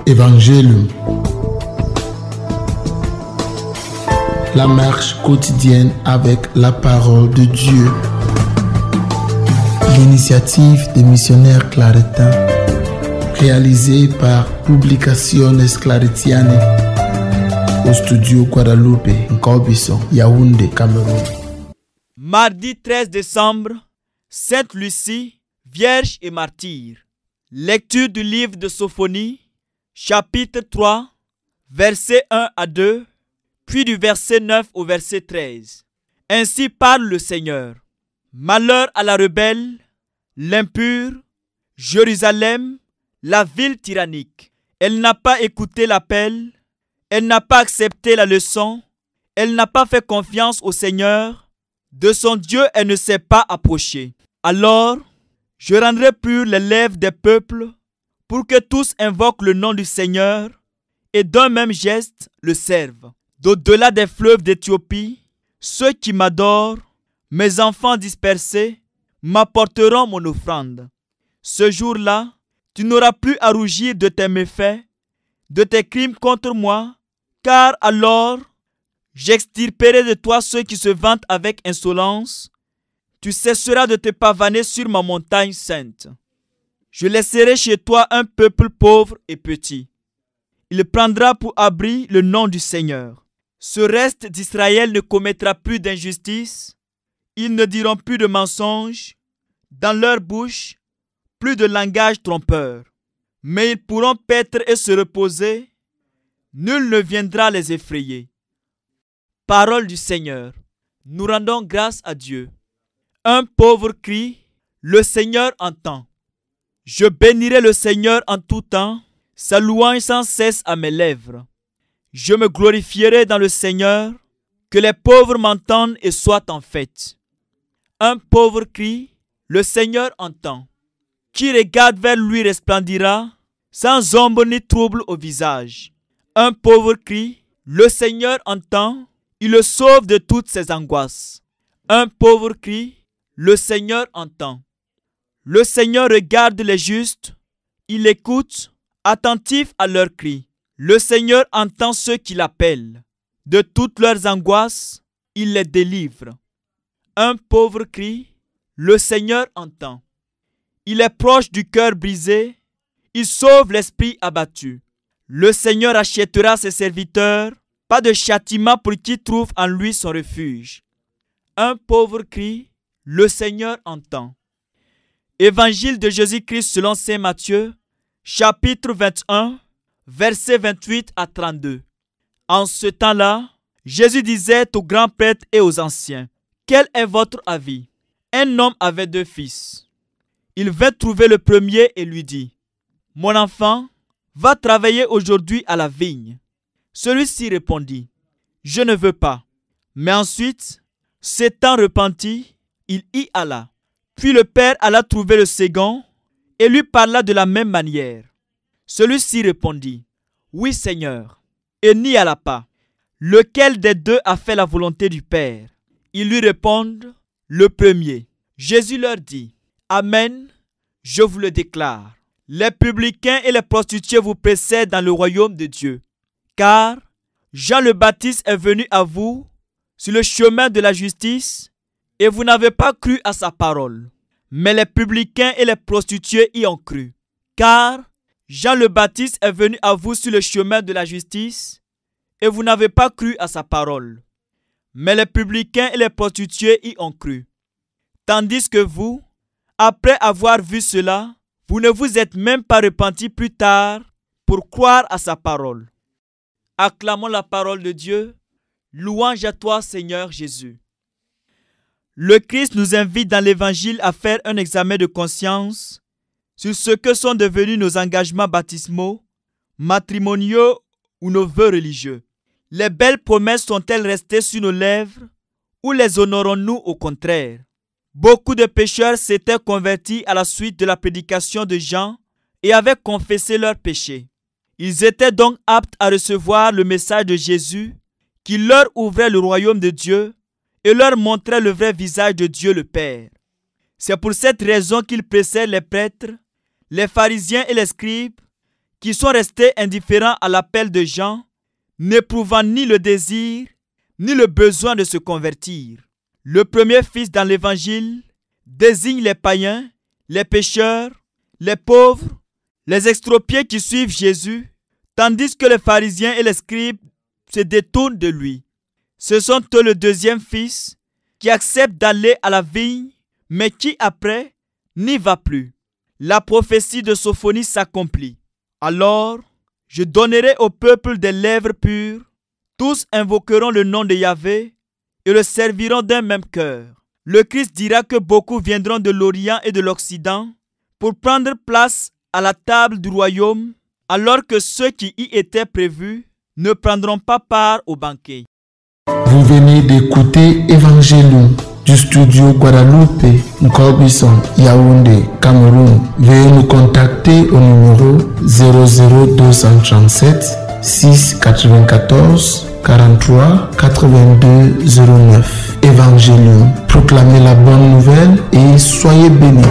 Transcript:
Évangile. La marche quotidienne avec la parole de Dieu. L'initiative des missionnaires claretains, réalisée par Publicaciones Claretiane, au studio Guadalupe, Nkobison, Yaoundé, Cameroun. Mardi 13 décembre, Sainte Lucie, Vierge et Martyre. Lecture du livre de Sophonie, chapitre 3, versets 1 à 2, puis du verset 9 au verset 13. Ainsi parle le Seigneur. Malheur à la rebelle, l'impure, Jérusalem, la ville tyrannique. Elle n'a pas écouté l'appel, elle n'a pas accepté la leçon, elle n'a pas fait confiance au Seigneur. De son Dieu, elle ne s'est pas approchée. Alors, je rendrai pures les lèvres des peuples pour que tous invoquent le nom du Seigneur et d'un même geste le servent. D'au-delà des fleuves d'Éthiopie, ceux qui m'adorent, mes enfants dispersés, m'apporteront mon offrande. Ce jour-là, tu n'auras plus à rougir de tes méfaits, de tes crimes contre moi, car alors, j'extirperai de toi ceux qui se vantent avec insolence. Tu cesseras de te pavaner sur ma montagne sainte. Je laisserai chez toi un peuple pauvre et petit. Il prendra pour abri le nom du Seigneur. Ce reste d'Israël ne commettra plus d'injustice. Ils ne diront plus de mensonges. Dans leur bouche, plus de langage trompeur. Mais ils pourront paître et se reposer. Nul ne viendra les effrayer. Parole du Seigneur. Nous rendons grâce à Dieu. Un pauvre crie, le Seigneur entend. Je bénirai le Seigneur en tout temps, sa louange sans cesse à mes lèvres. Je me glorifierai dans le Seigneur, que les pauvres m'entendent et soient en fête. Un pauvre crie, le Seigneur entend. Qui regarde vers lui resplendira, sans ombre ni trouble au visage. Un pauvre crie, le Seigneur entend, il le sauve de toutes ses angoisses. Un pauvre crie, le Seigneur entend. Le Seigneur regarde les justes, il écoute, attentif à leurs cris. Le Seigneur entend ceux qui l'appellent. De toutes leurs angoisses, il les délivre. Un pauvre crie, le Seigneur entend. Il est proche du cœur brisé, il sauve l'esprit abattu. Le Seigneur achètera ses serviteurs, pas de châtiment pour qui trouve en lui son refuge. Un pauvre crie, le Seigneur entend. Évangile de Jésus-Christ selon saint Matthieu, chapitre 21, versets 28 à 32. En ce temps-là, Jésus disait aux grands prêtres et aux anciens, « Quel est votre avis? Un homme avait 2 fils. Il vint trouver le premier et lui dit, « Mon enfant, va travailler aujourd'hui à la vigne. » Celui-ci répondit, « Je ne veux pas. » Mais ensuite, s'étant repenti, il y alla. Puis le père alla trouver le second et lui parla de la même manière. Celui-ci répondit, « Oui, Seigneur. » Et n'y alla pas. Lequel des 2 a fait la volonté du Père? Ils lui répondent, « Le premier. » Jésus leur dit, « Amen, je vous le déclare. Les publicains et les prostituées vous précèdent dans le royaume de Dieu. Car Jean le Baptiste est venu à vous sur le chemin de la justice et vous n'avez pas cru à sa parole. Mais les publicains et les prostituées y ont cru. Car Jean le Baptiste est venu à vous sur le chemin de la justice et vous n'avez pas cru à sa parole. Mais les publicains et les prostituées y ont cru. Tandis que vous, après avoir vu cela, vous ne vous êtes même pas repentis plus tard pour croire à sa parole. Acclamons la parole de Dieu. Louange à toi, Seigneur Jésus. Le Christ nous invite dans l'Évangile à faire un examen de conscience sur ce que sont devenus nos engagements baptismaux, matrimoniaux ou nos vœux religieux. Les belles promesses sont-elles restées sur nos lèvres ou les honorons-nous au contraire? Beaucoup de pécheurs s'étaient convertis à la suite de la prédication de Jean et avaient confessé leurs péchés. Ils étaient donc aptes à recevoir le message de Jésus qui leur ouvrait le royaume de Dieu et leur montrait le vrai visage de Dieu le Père. C'est pour cette raison qu'ils pressaient les prêtres, les pharisiens et les scribes qui sont restés indifférents à l'appel de Jean, n'éprouvant ni le désir, ni le besoin de se convertir. Le premier fils dans l'évangile désigne les païens, les pécheurs, les pauvres, les extropiés qui suivent Jésus, tandis que les pharisiens et les scribes se détournent de lui. Ce sont eux le deuxième fils qui accepte d'aller à la vigne, mais qui après n'y va plus. La prophétie de Sophonie s'accomplit. Alors, je donnerai au peuple des lèvres pures, tous invoqueront le nom de Yahvé et le serviront d'un même cœur. Le Christ dira que beaucoup viendront de l'Orient et de l'Occident pour prendre place à la table du royaume, alors que ceux qui y étaient prévus ne prendront pas part au banquet. Vous venez d'écouter Évangélium du studio Guadalupe, Nkobison, Yaoundé, Cameroun. Veuillez nous contacter au numéro 00237 694 43 82 09. Évangélium, proclamez la bonne nouvelle et soyez bénis.